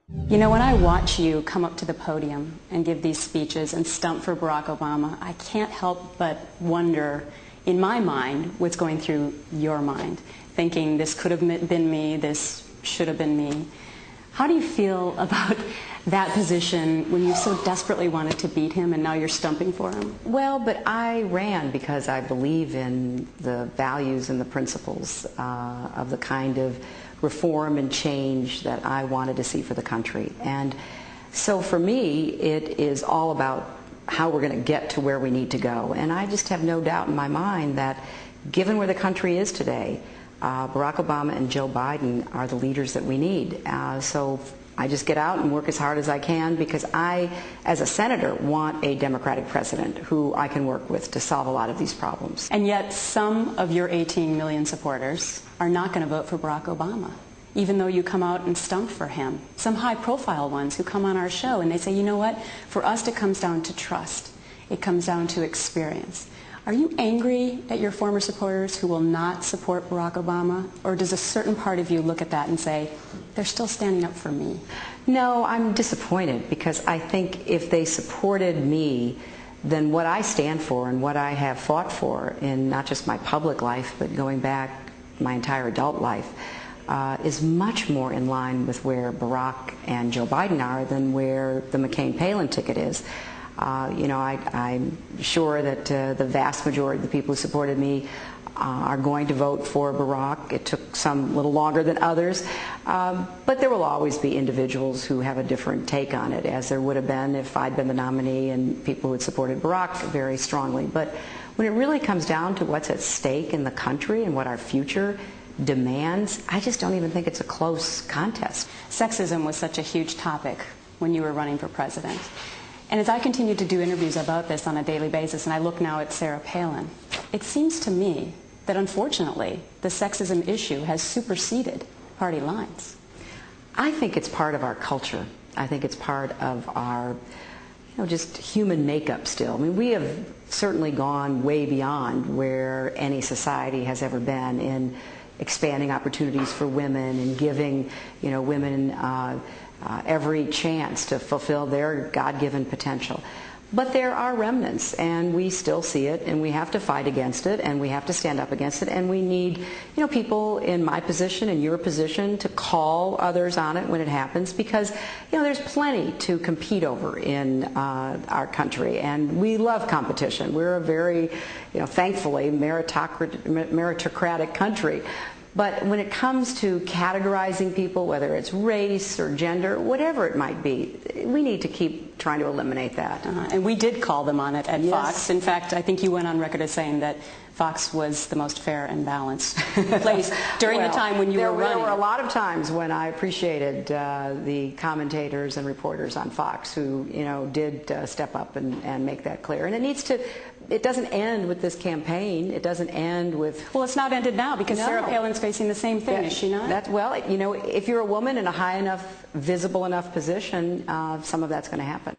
You know, when I watch you come up to the podium and give these speeches and stump for Barack Obama, I can't help but wonder, in my mind, what's going through your mind, thinking this could have been me, this should have been me. How do you feel about that position when you so desperately wanted to beat him and now you're stumping for him? Well, but I ran because I believe in the values and the principles of the kind of reform and change that I wanted to see for the country. And so for me, it is all about how we're going to get to where we need to go. And I just have no doubt in my mind that given where the country is today, Barack Obama and Joe Biden are the leaders that we need. So I just get out and work as hard as I can because I, as a senator, want a Democratic president who I can work with to solve a lot of these problems. And yet some of your 18 million supporters are not going to vote for Barack Obama, even though you come out and stump for him. Some high-profile ones who come on our show and they say, you know what, for us it comes down to trust. It comes down to experience. Are you angry at your former supporters who will not support Barack Obama? Or does a certain part of you look at that and say, they're still standing up for me? No, I'm disappointed because I think if they supported me, then what I stand for and what I have fought for in not just my public life, but going back my entire adult life, is much more in line with where Barack and Joe Biden are than where the McCain-Palin ticket is. You know, I'm sure that the vast majority of the people who supported me are going to vote for Barack. It took some little longer than others, but there will always be individuals who have a different take on it, as there would have been if I'd been the nominee and people who had supported Barack very strongly. But when it really comes down to what's at stake in the country and what our future demands, I just don't even think it's a close contest. Sexism was such a huge topic when you were running for president. And as I continue to do interviews about this on a daily basis, and I look now at Sarah Palin, it seems to me that unfortunately the sexism issue has superseded party lines. I think it's part of our culture. I think it's part of our, just human makeup still. I mean, we have certainly gone way beyond where any society has ever been in expanding opportunities for women and giving, women every chance to fulfill their God-given potential. But there are remnants, and we still see it, and we have to fight against it, and we have to stand up against it, and we need, people in my position and your position to call others on it when it happens, because, there's plenty to compete over in our country, and we love competition. We're a very, thankfully, meritocratic country. But when it comes to categorizing people, whether it's race or gender, whatever it might be, we need to keep trying to eliminate that. And we did call them on it at Yes. Fox. In fact, I think you went on record as saying that Fox was the most fair and balanced place during the time when you were running. There were a lot of times when I appreciated the commentators and reporters on Fox who, did step up and make that clear. And it doesn't end with this campaign. It doesn't end with... Well, it's not ended now because Sarah Palin's facing the same thing, is she not? Well, if you're a woman in a high enough, visible enough position, some of that's going to happen.